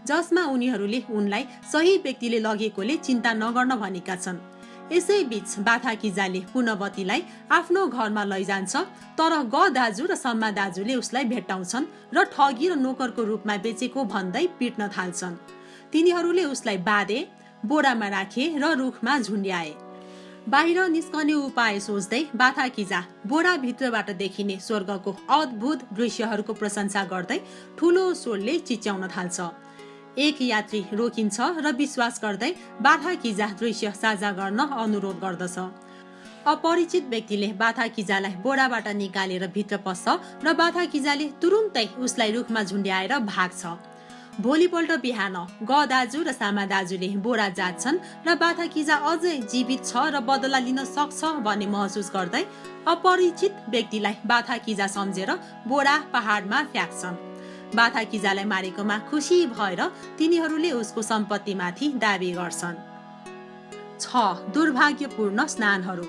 जसमा उनीहरूले उनलाई सही व्यक्तिले लगेकोले चिन्ता नगर्न भनेका छन्। यसै बीच बाथा किजाले पुनवतीलाई आफ्नो घरमा लैजान्छ, तर दाजु र सम्मा दाजुले उसलाई भेट्टाउँछन् र ठगी र नोकरको रूपमा बेचेको भन्दै पिट्न थाल्छन्। तिनीहरूले उसलाई बाँधे, बोरामा राखे र रुखमा झुन्ड्याए। बाहिर निस्कने उपाय सोच्दै बाथाकिजा बोराभित्रबाट देखिने स्वर्गको अद्भुत दृश्यहरूको प्रशंसा गर्दै ठूलो स्वरले चिच्याउन थाल्छ। एक यात्री रोकिन्छ र विश्वास गर्दै बाथाकिजा दृश्य साझा गर्न अनुरोध गर्दछ। अपरिचित व्यक्तिले बाथाकिजालाई बोराबाट निकालेर भित्र पस्छ र बाथाकिजाले तुरुन्तै उसलाई रुखमा झुन्ड्याएर भाग्छ। भोलिपल्ट बिहान दाजु र सामा दाजुले बोरा जाँच्छन् र बाथाकिजा अझै जीवित छ र बदला लिन सक्छ भन्ने महसुस गर्दै अपरिचित व्यक्तिलाई बाथाकिजा सम्झेर बोरा पहाडमा फ्याँक्छन्। बाथाकिजालाई मारेकोमा खुसी भएर तिनीहरूले उसको सम्पत्तिमाथि दाबी गर्छन्। 6. दुर्भाग्यपूर्ण स्नानहरू।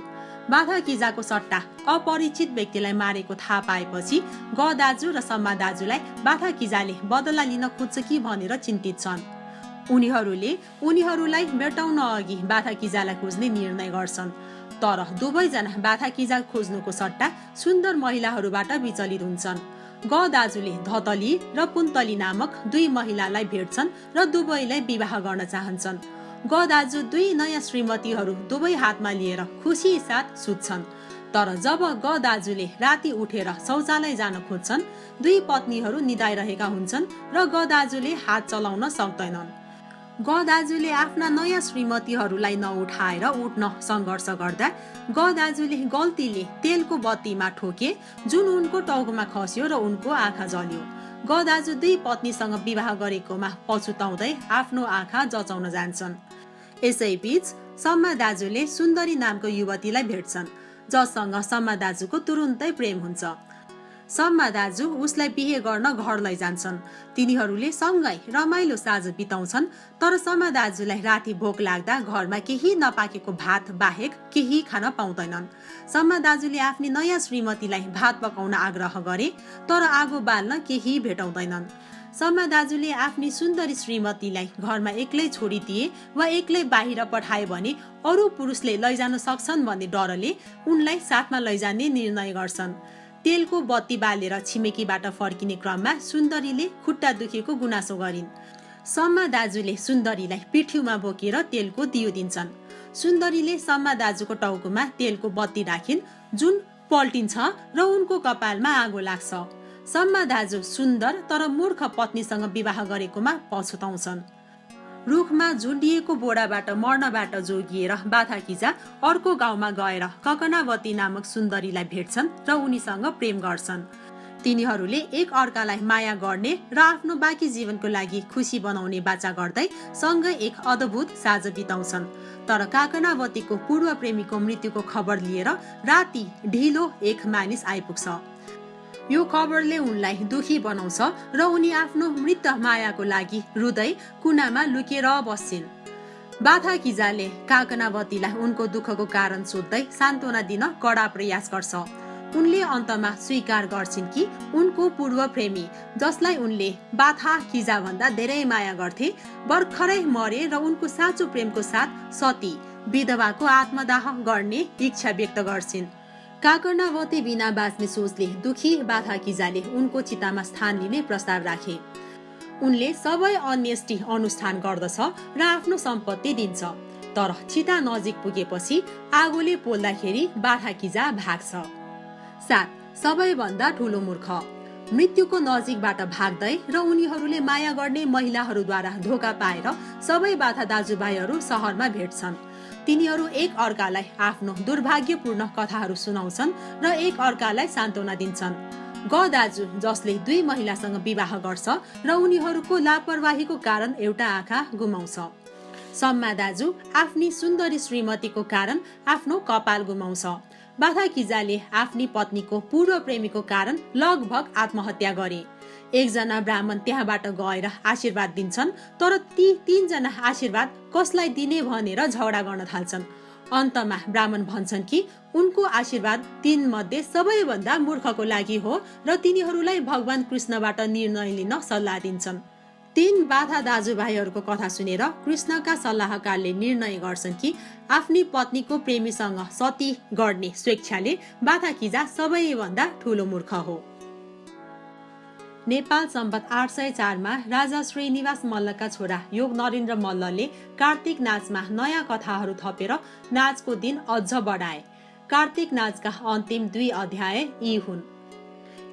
बाथाकिजाको सट्टा अपरिचित व्यक्तिलाई मारेको थाहा पाएपछि दाजु र सम्मा दाजुलाई बाथाकिजाले बदला लिन खोज्छ कि भनेर चिन्तित छन्। उनीहरूलाई मेटाउन अघि बाथाकिजालाई खोज्ने निर्णय गर्छन्। तर दुवैजना बाथाकिजा खोज्नुको सट्टा सुन्दर महिलाहरूबाट विचलित हुन्छन्। दाजुले धतली र पुन्तली नामक 2 महिलालाई भेट्छन् र दुवैलाई विवाह गर्न चाहन्छन्। दाजु 2 नयाँ श्रीमतीहरू दुवै हातमा लिएर खुसी साथ सुत्छन्। तर जब दाजुले राति उठेर शौचालय जान खोज्छन्, 2 पत्नीहरू निदाइरहेका हुन्छन् र दाजुले हात चलाउन सक्दैनन्। दाजुले आफ्ना नयाँ श्रीमतीहरूलाई नउठाएर उठ्न सङ्घर्ष गर्दा दाजुले गल्तीले तेलको बत्तीमा ठोके, जुन उनको टाउकोमा खस्यो र उनको आँखा जल्यो। दाजु 2 पत्नीसँग विवाह गरेकोमा पछुताउँदै आफ्नो आँखा जचाउन जान्छन्। यसैबीच सम्मा दाजुले सुन्दरी नामको युवतीलाई भेट्छन्, जससँग सम्मा दाजुको तुरुन्तै प्रेम हुन्छ। सम्मा दाजु उसलाई बिहे गर्न घर लैजान्छन्। तिनीहरूले सँगै रमाइलो साँझ बिताउँछन्। तर सम्मा दाजुलाई राति भोक लाग्दा घरमा केही नपाकेको भात बाहेक केही खान पाउँदैनन्। सम्मा दाजुले आफ्नी नयाँ श्रीमतीलाई भात पकाउन आग्रह गरे, तर आगो बाल्न केही भेटाउँदैनन्। सम्मा दाजुले आफ्नी सुन्दरी श्रीमतीलाई घरमा एक्लै छोडिदिए वा एक्लै बाहिर पठाए भने अरू पुरुषले लैजान सक्छन् भन्ने डरले उनलाई साथमा लैजाने निर्णय गर्छन्। तेलको बत्ती बालेर छिमेकीबाट फर्किने क्रममा सुन्दरीले खुट्टा दुखेको गुनासो गरिन्। सम्मा दाजुले सुन्दरीलाई पिठ्यूमा बोकेर तेलको दियो दिन्छन्। सुन्दरीले सम्मा दाजुको टाउकोमा तेलको बत्ती राखिन्, जुन पल्टिन्छ र उनको कपालमा आगो लाग्छ। सम्मा दाजु सुन्दर तर मूर्ख पत्नीसँग विवाह गरेकोमा पछुताउँछन्। रुखमा झुन्डिएको बोराबाट मर्नबाट जोगिएर बाथाकिजा अर्को गाउँमा गएर ककनावती नामक सुन्दरीलाई भेट्छन् र उनीसँग प्रेम गर्छन्। तिनीहरूले एक अर्कालाई माया गर्ने र आफ्नो बाँकी जीवनको लागि खुसी बनाउने बाचा गर्दै सँगै एक अद्भुत साँझ बिताउँछन्। तर काकनावतीको पूर्व प्रेमीको मृत्युको खबर लिएर राति ढिलो एक मानिस आइपुग्छ। यो खबरले उनलाई दुखी बनाउँछ र उनी आफ्नो मृत मायाको लागि रुँदै कुनामा लुकेर बस्छिन्। बाथाकिजाले काकनावतीलाई उनको दुःखको कारण सोध्दै सान्त्वना दिन कडा प्रयास गर्छ। उनले अन्तमा स्वीकार गर्छिन् कि उनको पूर्व प्रेमी, जसलाई उनले बाथाकिजा भन्दा धेरै माया गर्थे, भर्खरै मरे र उनको साँचो प्रेमको साथ सती विधवाको आत्मदाह गर्ने इच्छा व्यक्त गर्छिन्। काकनावती बिना बाँच्ने सोचले दुखी बाथाकिजाले उनको चितामा स्थान लिने प्रस्ताव राखे। उनले सबै अन्त्येष्टि अनुष्ठान गर्दछ र आफ्नो सम्पत्ति दिन्छ। तर चिता नजिक पुगेपछि आगोले पोल्दाखेरि बाथाकिजा भाग्छ। 7. सबैभन्दा ठुलो मूर्ख। मृत्युको नजिकबाट भाग्दै र उनीहरूले माया गर्ने महिलाहरूद्वारा धोका पाएर सबै बाथा दाजुभाइहरू सहरमा भेट्छन्। तिनीहरू एक अर्कालाई आफ्नो दुर्भाग्यपूर्ण कथाहरू सुनाउँछन् र एक अर्कालाई सान्त्वना दिन्छन्। दाजु, जसले 2 महिलासँग विवाह गर्छ र उनीहरूको लापरवाहीको कारण एउटा आँखा गुमाउँछ। सम्मा दाजु आफ्नी सुन्दरी श्रीमतीको कारण आफ्नो कपाल गुमाउँछ। बाथाकिजाले आफ्नी पत्नीको पूर्व प्रेमीको कारण लगभग आत्महत्या गरे। एकजना ब्राह्मण त्यहाँबाट गएर आशीर्वाद दिन्छन्, तर ती 3 जना आशीर्वाद कसलाई दिने भनेर झगडा गर्न थाल्छन्। अन्तमा ब्राह्मण भन्छन् कि उनको आशीर्वाद 3 मध्ये सबैभन्दा मूर्खको लागि हो र तिनीहरूलाई भगवान कृष्णबाट निर्णय लिन सल्लाह दिन्छन्। 3 बाथा दाजुभाइहरूको कथा सुनेर कृष्णका सल्लाहकारले निर्णय गर्छन् कि आफ्नी पत्नीको प्रेमीसँग सती गर्ने स्वेच्छाले बाथाकिजा सबैभन्दा ठुलो मूर्ख हो। नेपाल सम्वत 804 मा राजा श्रीनिवास मल्लका छोरा योग नरेन्द्र मल्लले कार्तिक नाचमा नयाँ कथाहरू थपेर नाचको दिन अझ बढाए। कार्तिक नाचका अन्तिम 2 अध्याय यी हुन्।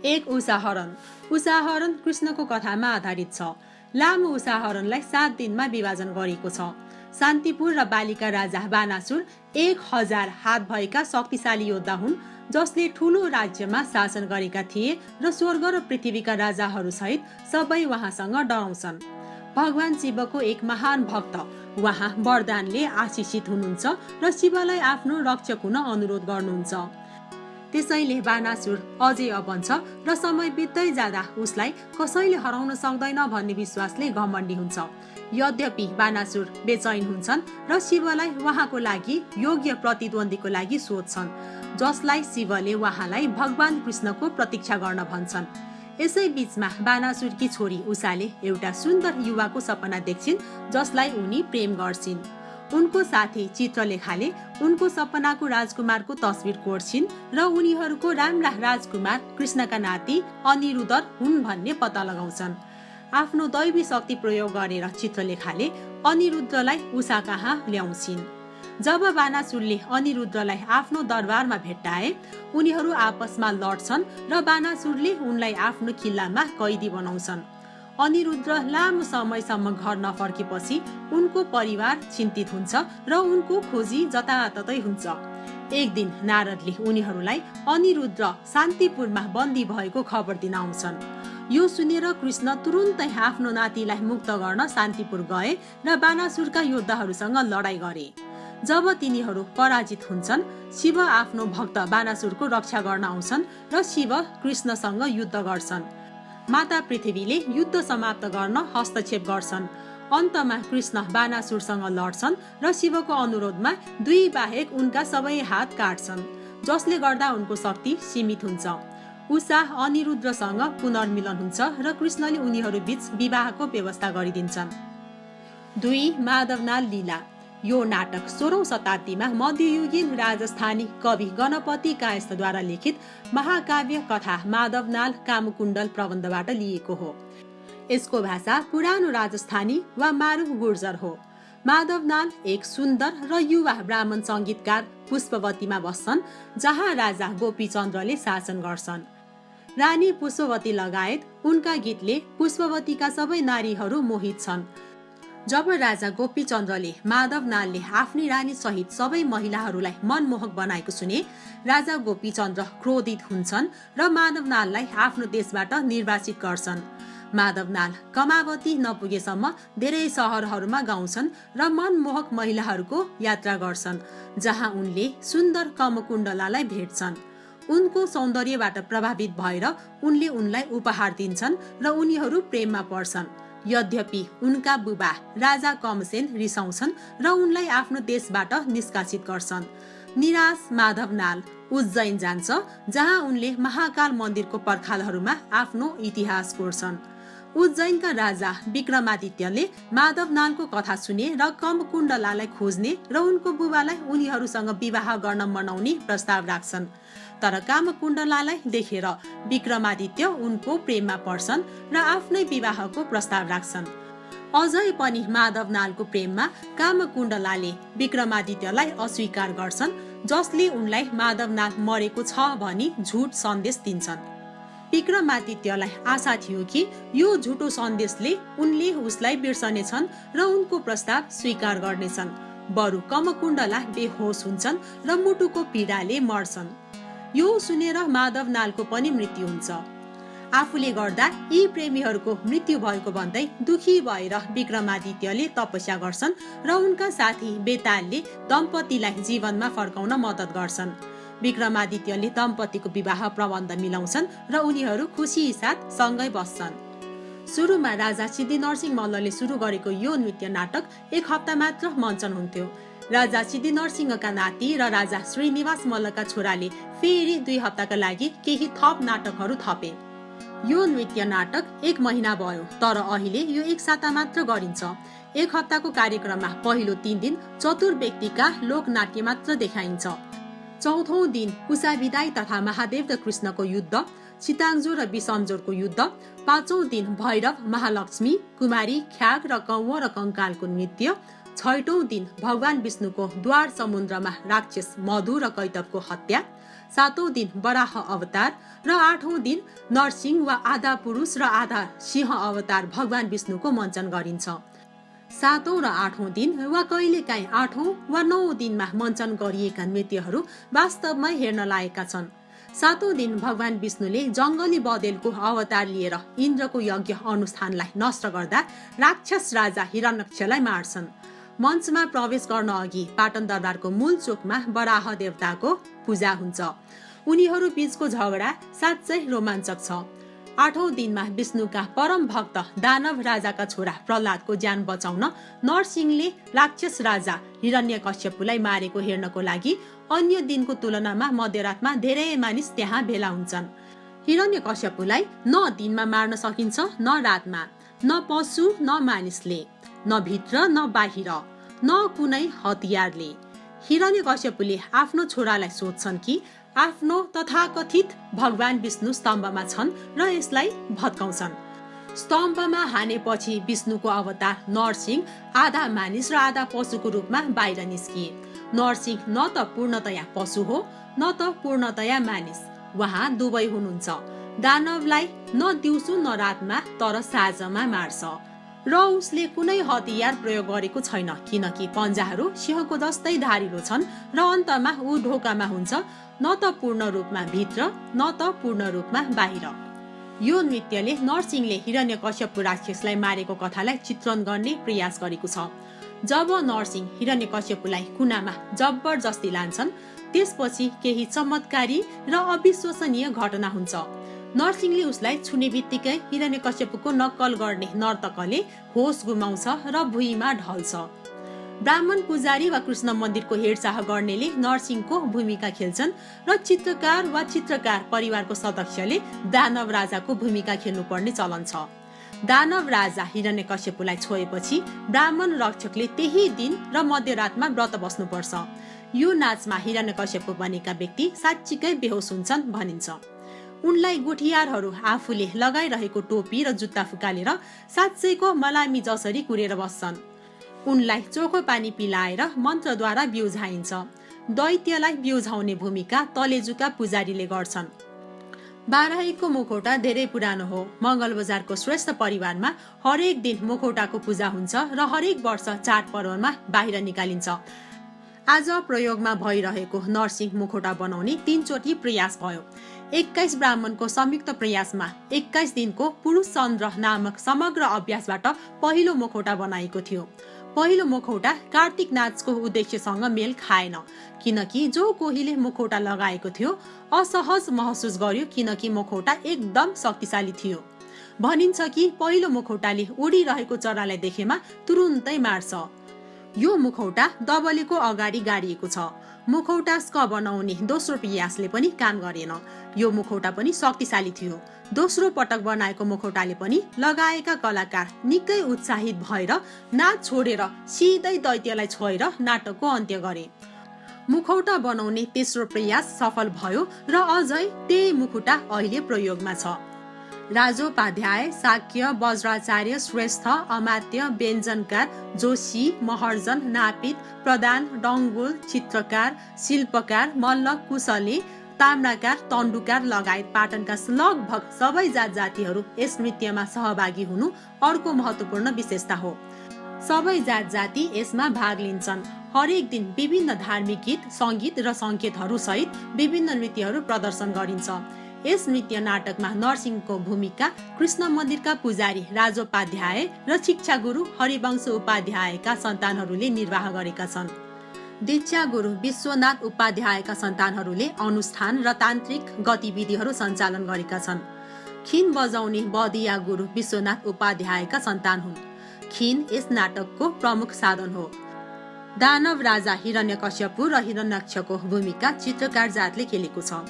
1. उषाहरण। उषाहरण कृष्णको कथामा आधारित छ। लामो उषाहरणलाई 7 दिनमा विभाजन गरिएको छ। शान्तिपुर र बालिका राजा बानासुर 1000 हात भएका शक्तिशाली योद्धा हुन्, जसले ठूलो राज्यमा शासन गरेका थिए र स्वर्ग र पृथ्वीका राजाहरू सहित सबै उहाँसँग डराउँछन्। भगवान शिवको एक महान भक्त उहाँ वरदानले आशिषित हुनुहुन्छ र शिवलाई आफ्नो रक्षक हुन अनुरोध गर्नुहुन्छ। त्यसैले बानासुर अझै अपन्छ र समय बित्दै जाँदा उसलाई कसैले हराउन सक्दैन भन्ने विश्वासले घमण्डी हुन्छ। यद्यपि बानासुर बेचैन हुन्छन् र शिवलाई उहाँको लागि योग्य प्रतिद्वन्दीको लागि सोध्छन्, जसलाई शिवले उहाँलाई भगवान कृष्णको प्रतीक्षा गर्न भन्छन्। यसै बीचमा बानासुरकी छोरी उषाले एउटा सुन्दर युवाको सपना देख्छिन्, जसलाई उनी प्रेम गर्छिन्। उनको साथी चित्रलेखाले उनको सपनाको राजकुमारको तस्बिर कोर्छिन् र उनीहरूको राम्रा राजकुमार कृष्णका नाति अनिरुद्ध हुन् भन्ने पत्ता लगाउँछन्। आफ्नो दैवी शक्ति प्रयोग गरेर चित्रलेखाले अनिरुद्धलाई उषा कहाँ ल्याउँछिन्। जब बानासुरले अनिरुद्धलाई आफ्नो दरबारमा भेट्टाए, उनीहरू आपसमा लड्छन् र बानासुरले उनलाई आफ्नो किल्लामा कैदी बनाउँछन्। अनिरुद्ध लामो समयसम्म घर नफर्केपछि उनको परिवार चिन्तित हुन्छ र उनको खोजी जताततै हुन्छ। एक दिन नारदले उनीहरूलाई अनिरुद्ध शान्तिपुरमा बन्दी भएको खबर दिन आउँछन्। यो सुनेर कृष्ण तुरुन्तै आफ्नो नातिलाई मुक्त गर्न शान्तिपुर गए र बानासुरका योद्धाहरूसँग लडाईँ गरे। जब तिनीहरू पराजित हुन्छन्, शिव आफ्नो भक्त बानासुरको रक्षा गर्न आउँछन् र शिव कृष्णसँग युद्ध गर्छन्। माता पृथ्वीले युद्ध समाप्त गर्न हस्तक्षेप गर्छन्। अन्तमा कृष्ण बानासुरसँग लड्छन् र शिवको अनुरोधमा 2 बाहेक उनका सबै हात काट्छन्, जसले गर्दा उनको शक्ति सीमित हुन्छ। उषा अनिरुद्धसँग पुनर्मिलन हुन्छ र कृष्णले उनीहरू बीच विवाहको व्यवस्था गरिदिन्छन्। 2. माधवनाल लीला। यो नाटक 16औं शताब्दीमा मध्ययुगीन राजस्थानी कवि गणपति कायस्थद्वारा लिखित महाकाव्य कथा माधवनाल कामकुण्डल प्रबन्धबाट लिएको हो। यसको भाषा पुरानो राजस्थानी वा मारुफ गुर्जर हो। माधवनाल एक सुन्दर र युवा ब्राह्मण सङ्गीतकार पुष्पवतीमा बस्छन्, जहाँ राजा गोपीचन्द्रले शासन गर्छन्। रानी पुष्पवती लगायत उनका गीतले पुष्पवतीका सबै नारीहरू मोहित छन्। जब राजा गोपीचन्द्रले माधवनालले आफ्नी रानी सहित सबै महिलाहरूलाई मनमोहक बनाएको सुने, राजा गोपीचन्द्र क्रोधित हुन्छन् र माधवनाललाई आफ्नो देशबाट निर्वासित गर्छन्। माधवनाल कमावती नपुगेसम्म धेरै सहरहरूमा गाउँछन् र मनमोहक महिलाहरूको यात्रा गर्छन्, जहाँ उनले सुन्दर कमकुण्डलालाई भेट्छन्। उनको सौन्दर्यबाट प्रभावित भएर उनले उनलाई उपहार दिन्छन् र उनीहरू प्रेममा पर्छन्। यद्यपि उनका बुबा राजा कमसेन रिसाउँछन् र उनलाई आफ्नो देशबाट निष्कासित गर्छन्। निराश माधवनाल उज्जैन जान्छ, जहाँ उनले महाकाल मन्दिरको पर्खालहरूमा आफ्नो इतिहास कोर्छन्। उज्जैनका राजा विक्रमादित्यले माधवनालको कथा सुने र कमकुण्डलालाई खोज्ने र उनको बुबालाई उनीहरूसँग विवाह गर्न मनाउने प्रस्ताव राख्छन्। तर कामकुण्डलालाई देखेर विक्रमादित्य उनको प्रेममा पर्छन् र आफ्नै विवाहको प्रस्ताव राख्छन्। अझै पनि माधवनालको प्रेममा कामकुण्डलाले विक्रमादित्यलाई अस्वीकार गर्छन्, जसले उनलाई माधवनाल मरेको छ भनी झुट सन्देश दिन्छन्। विक्रमादित्यलाई आशा थियो कि यो झुटो सन्देशले उनले उसलाई बिर्सनेछन् र उनको प्रस्ताव स्वीकार गर्नेछन्। बरु कमकुण्डला बेहोस हुन्छन् र मुटुको पीडाले मर्छन्। यो सुनेर माधवनालको पनि मृत्यु हुन्छ। आफूले गर्दा यी प्रेमीहरूको मृत्यु भएको भन्दै दुखी भएर विक्रमादित्यले तपस्या गर्छन् र उनका साथी बेतालले दम्पतिलाई जीवनमा फर्काउन मद्दत गर्छन्। विक्रमादित्यले दम्पतिको विवाह प्रबन्ध मिलाउँछन् र उनीहरू खुसी साथ सँगै बस्छन्। सुरुमा राजा सिद्धिनरसिंह मल्लले सुरु गरेको यो नृत्य नाटक 1 हप्ता मात्र मञ्चन हुन्थ्यो। राजा सिद्धिनरसिंहका नाति र राजा श्रीनिवास मल्लका छोराले फेरि 2 हप्ताका लागि केही थप नाटकहरू थपे। यो नृत्य नाटक 1 महिना भयो, तर अहिले यो 1 साता मात्र गरिन्छ। 1 हप्ताको कार्यक्रममा पहिलो 3 दिन चतुर व्यक्तिका लोकनाट्य मात्र देखाइन्छ। चौथौं दिन उषा विदाई तथा महादेव र कृष्णको युद्ध, चिताङ्जो र विषमजोरको युद्ध, 5औं दिन भैरव, महालक्ष्मी, कुमारी, ख्याग र कौव र कङ्कालको नृत्य, 6औं दिन भगवान विष्णुको द्वार समुद्रमा राक्षस मधु र कैटवको हत्या, 7औं दिन वराह अवतार र 8औं दिन नरसिंह वा आधा पुरुष र आधा सिंह अवतार भगवान विष्णुको मञ्चन गरिन्छ। 7औं र 8औं दिन वा कहिलेकाहीँ 8औं वा 9औं दिनमा मञ्चन गरिएका नृत्यहरू वास्तवमै हेर्न लायकका छन्। 7औं दिन भगवान विष्णुले जङ्गली बँदेलको अवतार लिएर इन्द्रको यज्ञ अनुष्ठानलाई नष्ट गर्दा राक्षस राजा हिरण्यकश्यपलाई मार्छन्। मञ्चमा प्रवेश गर्न अघि पाटन दरबारको मूल चोकमा वराह देवताको पूजा हुन्छ। उनीहरू बीचको झगडा साँच्चै रोमाञ्चक छ। 8औं दिनमा विष्णुका परम भक्त दानव राजाका छोरा प्रहलादको ज्यान बचाउन नरसिंहले राक्षस राजा हिरण्यकश्यपलाई मारेको हेर्नको लागि अन्य दिनको तुलनामा मध्यरातमा धेरै मानिस त्यहाँ भेला हुन्छन्। हिरण्यकश्यपलाई न दिनमा मार्न सकिन्छ न रातमा, न पशु न मानिसले, न भित्र न बाहिर, न कुनै हतियारले। हिरण्यकश्यपले आफ्नो छोरालाई सोध्छन् कि आफ्नो तथाकथित भगवान विष्णु स्तम्भमा छन् र यसलाई भत्काउँछन्। स्तम्भमा हानेपछि विष्णुको अवतार नरसिंह आधा मानिस र आधा पशुको रूपमा बाहिर निस्किए। नरसिंह न त पूर्णतया पशु हो न त पूर्णतया मानिस, उहाँ दुवै हुनुहुन्छ। दानवलाई न दिउँसो न रातमा तर साँझमा मार्छ र उसले कुनै हतियार प्रयोग गरेको छैन, किनकि पन्जाहरू सिंहको जस्तै धारिलो छन् र अन्तमा ऊ ढोकामा हुन्छ, न त पूर्ण रूपमा भित्र न त पूर्ण रूपमा बाहिर। यो नृत्यले नरसिंहले हिरण्यकश्यप राक्षसलाई मारेको कथालाई चित्रण गर्ने प्रयास गरेको छ। जब नरसिंह हिरण्यकश्यपलाई कुनामा जबरजस्ती लान्छन्, त्यसपछि केही चमत्कारी र अविश्वसनीय घटना हुन्छ। नरसिंहले उसलाई छुने बित्तिकै हिरण्यकश्यपको नक्कल गर्ने नर्तकले होस गुमाउँछ र भुइँमा ढल्छ। ब्राह्मण पुजारी वा कृष्ण मन्दिरको हेरचाह गर्नेले नरसिंहको भूमिका खेल्छन् र चित्रकार परिवारको सदस्यले दानव राजाको भूमिका खेल्नुपर्ने चलन छ। दानव राजा हिरण्यकश्यपलाई छोएपछि ब्राह्मण रक्षकले त्यही दिन र मध्यरातमा व्रत बस्नुपर्छ। यो नाचमा हिरण्यकश्यप बनेका व्यक्ति साँच्चीकै बेहोस हुन्छन् भनिन्छ। उनलाई गुठियारहरू आफूले लगाइरहेको टोपी र जुत्ता फुकालेर साँच्चैको मलामी जसरी कुरेर बस्छन्। उनलाई चोखो पानी पिलाएर मन्त्रद्वारा बिउझाइन्छ। दैत्यलाई बिउझाउने भूमिका तलेजुका पुजारीले गर्छन्। बाराहीको मुखौटा धेरै पुरानो हो। मङ्गलबजारको श्रेष्ठ परिवारमा हरेक दिन मुखौटाको पूजा हुन्छ र हरेक वर्ष चाडपर्वमा बाहिर निकालिन्छ। आज प्रयोगमा भइरहेको नरसिंह मुखौटा बनाउने 3 चोटि प्रयास भयो। 21 ब्राह्मणको संयुक्त प्रयासमा 21 दिनको पुरुष चन्द्र नामक समग्र अभ्यासबाट पहिलो मुखौटा बनाएको थियो। पहिलो मुखौटा कार्तिक नाचको उद्देश्यसँग मेल खाएन, किनकि जो कोहीले मुखौटा लगाएको थियो असहज महसुस गर्यो, किनकि मुखौटा एकदम शक्तिशाली थियो। भनिन्छ कि पहिलो मुखौटाले उडिरहेको चरालाई देखेमा तुरुन्तै मार्छ। यो मुखौटा दबलेको अगाडि गाडिएको छ। मुखौटा बनाउने दोस्रो प्रयासले पनि काम गरेन। यो मुखौटा पनि शक्तिशाली थियो। दोस्रो पटक बनाएको मुखौटाले पनि लगाएका कलाकार निकै उत्साहित भएर नाच छोडेर सिधै दैत्यलाई छोएर नाटकको अन्त्य गरे। मुखौटा बनाउने तेस्रो प्रयास सफल भयो र अझै त्यही मुखौटा अहिले प्रयोगमा छ। राजोपाध्याय, शाक्य, वज्राचार्य, श्रेष्ठ, अमात्य, व्यञ्जनकार, जोशी, महर्जन, नापित, प्रधान, डङ्गोल, चित्रकार, शिल्पकार, मल्ल, कुशले, ताम्राकार, तण्डुकार लगायत पाटनका लगभग सबै जात जातिहरू यस नृत्यमा सहभागी हुनु अर्को महत्त्वपूर्ण विशेषता हो। सबै जात जाति यसमा भाग लिन्छन्। हरेक दिन विभिन्न धार्मिक गीत, सङ्गीत र सङ्केतहरू सहित विभिन्न नृत्यहरू प्रदर्शन गरिन्छ। यस नृत्य नाटकमा नरसिंहको भूमिका कृष्ण मन्दिरका पुजारी राजोपाध्याय र शिक्षा गुरु हरिवंश उपाध्यायका सन्तानहरूले निर्वाह गरेका छन्। दीक्षा गुरु विश्वनाथ उपाध्यायका सन्तानहरूले अनुष्ठान र तान्त्रिक गतिविधिहरू सञ्चालन गरेका छन्। खिन बजाउने बदिया गुरु विश्वनाथ उपाध्यायका सन्तान हुन्। खिन यस नाटकको प्रमुख साधन हो। दानव राजा हिरण्यकश्यप र हिरण्याक्षको भूमिका चित्रकार जातले खेलेको छ।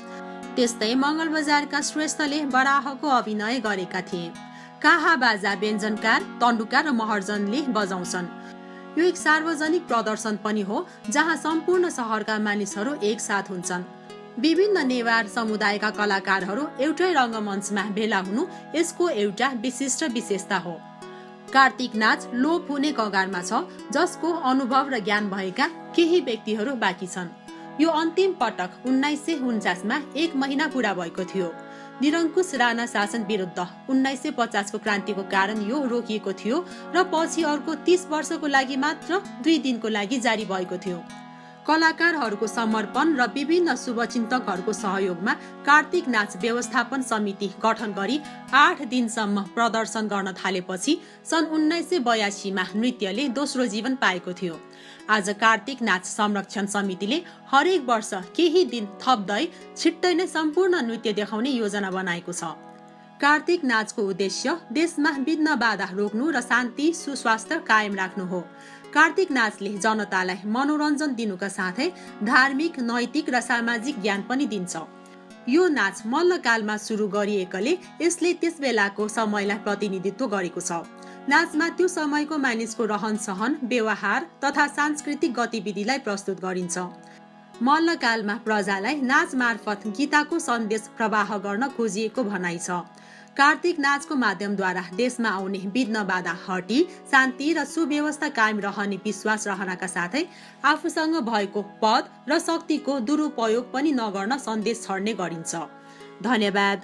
त्यस्तै मङ्गलबजारका श्रेष्ठले वराहको अभिनय गरेका थिए। काहा बाजा व्यञ्जनकार, तण्डुकार र महर्जनले बजाउँछन्। यो एक सार्वजनिक प्रदर्शन पनि हो जहाँ सम्पूर्ण सहरका मानिसहरू एकसाथ हुन्छन्। विभिन्न नेवार समुदायका कलाकारहरू एउटै रङ्गमञ्चमा भेला हुनु यसको एउटा विशिष्ट विशेषता हो। कार्तिक नाच लोप हुने कगारमा छ, जसको अनुभव र ज्ञान भएका केही व्यक्तिहरू बाँकी छन्। यो अन्तिम पटक 1949 मा 1 महिना पूरा भएको थियो। निरङ्कुश राणा शासन विरुद्ध 1950 को क्रान्तिको कारण यो रोकिएको थियो र पछि अर्को 30 वर्षको लागि मात्र 2 दिनको लागि जारी भएको थियो। कलाकारहरूको समर्पण र विभिन्न शुभचिन्तकहरूको सहयोगमा कार्तिक नाच व्यवस्थापन समिति गठन गरी 8 दिनसम्म प्रदर्शन गर्न थालेपछि सन् 1982 मा नृत्यले दोस्रो जीवन पाएको थियो। आज कार्तिक नाच संरक्षण समितिले हरेक वर्ष केही दिन थप्दै छिट्टै नै सम्पूर्ण नृत्य देखाउने योजना बनाएको छ। कार्तिक नाचको उद्देश्य देशमा विघ्न बाधा रोक्नु र शान्ति सुस्वास्थ्य कायम राख्नु हो। कार्तिक नाचले जनतालाई मनोरञ्जन दिनुका साथै धार्मिक, नैतिक र सामाजिक ज्ञान पनि दिन्छ। यो नाच मल्लकालमा सुरु गरिएकाले यसले त्यस बेलाको समयलाई प्रतिनिधित्व गरेको छ। नाचमा त्यो समयको मानिसको रहन सहन, व्यवहार तथा सांस्कृतिक गतिविधिलाई प्रस्तुत गरिन्छ। मल्लकालमा प्रजालाई नाच मार्फत गीताको सन्देश प्रवाह गर्न खोजिएको भनाइ छ। कार्तिक नाचको माध्यमद्वारा देशमा आउने विघ्न बाधा हटी शान्ति र सुव्यवस्था कायम रहने विश्वास रहनका साथै आफूसँग भएको पद र शक्तिको दुरुपयोग पनि नगर्न सन्देश छर्ने गरिन्छ। धन्यवाद।